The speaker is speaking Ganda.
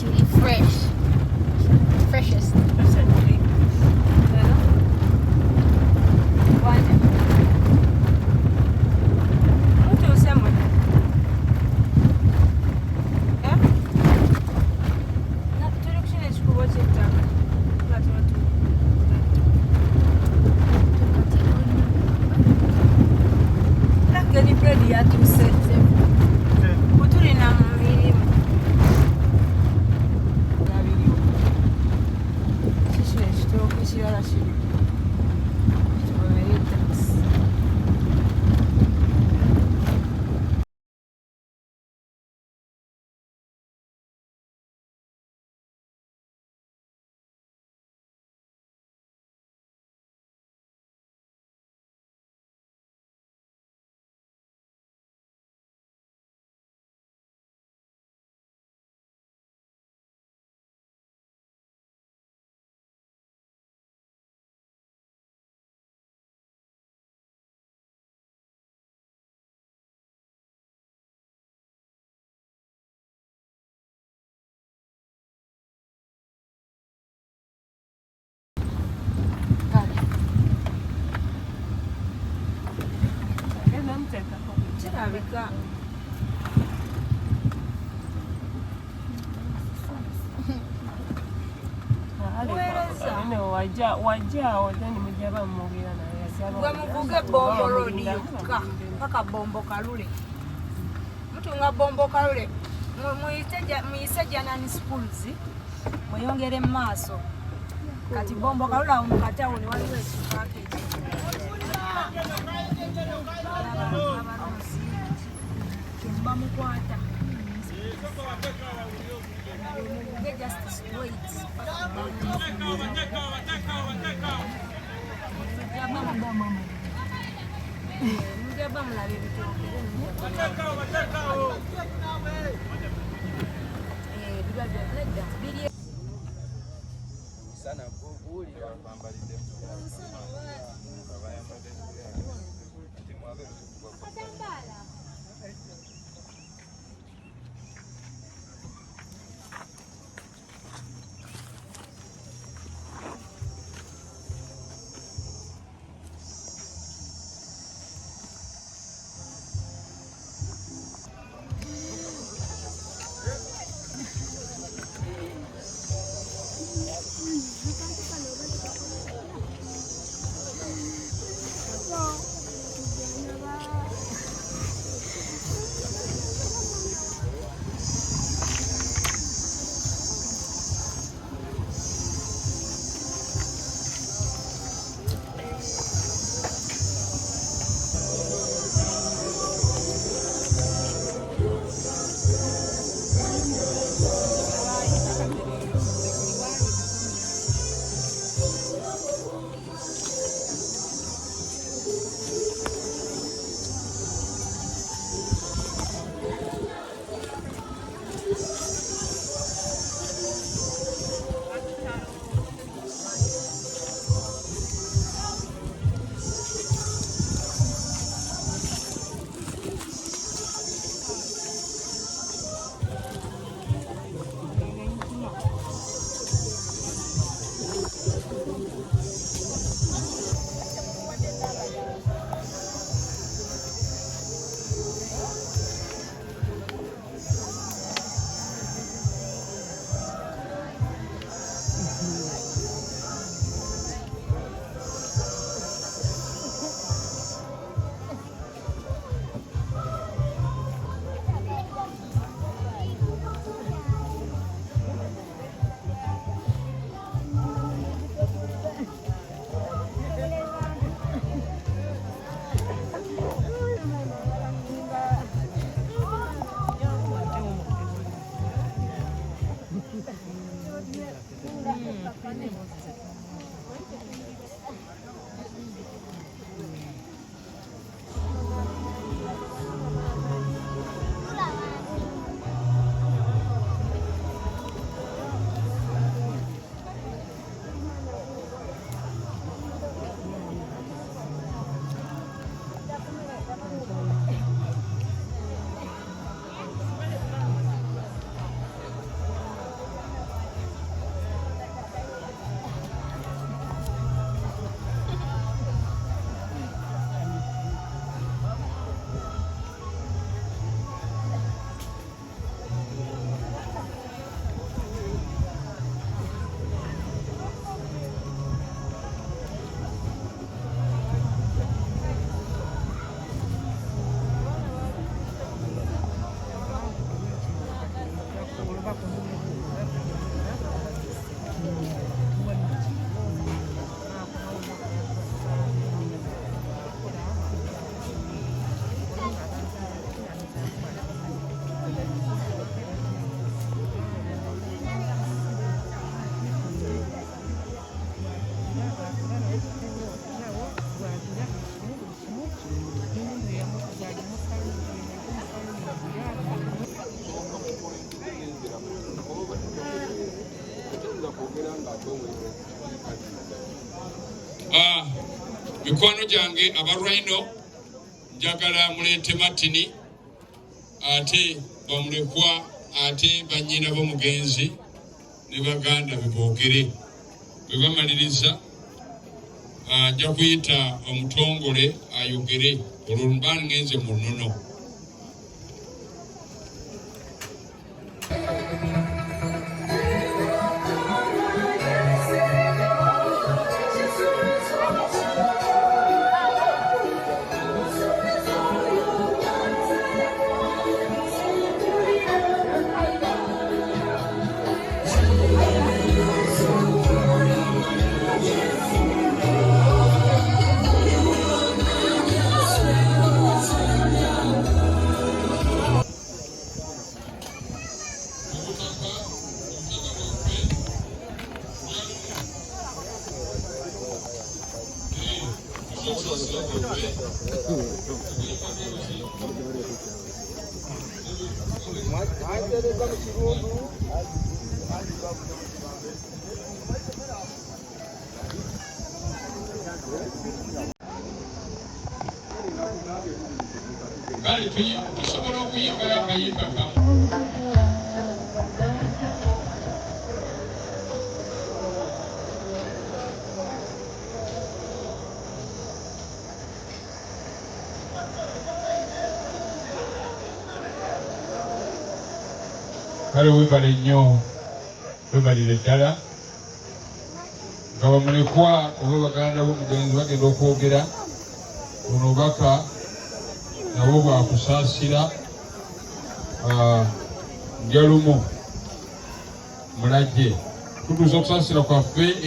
actually fresh. Freshest. Recently. Mutuusemu. Tuli kushinda ekikubo ky'ettaka. Lakini bread yatuuse. Kutulina mu mirimu. Kiki ekitooke ekirala kiri. Kibobere takisi. Kirabika. Wajja then mujja bamugera naye gwe muvuge Bombo Road yokka paka Bombo Kalule. Mutunga Bombo Kalule muyise Janani Schools mweyongere mu maaso kati Bombo Kalule awo mu katawuni waliwo ekipaketi bamukwata just wait. mikwano gyange abalwaino njagala muleete Martin ate bamulekwa ate bannyina b'omugenzi ne baganda beboogere bwe bamaliriza nja kuyita omutongole ayogere olwo mba ngenze mu nnono. Kale tusobola okuyimbayo akayimba kamu. Kale webale nnyo, webalire ddala nga bamulekwa oba baganda b'omugenzi bagenda okwogera buno obubaka nabo bwakusaasira njalumu mulajje tutuusa okusaasira kwaffe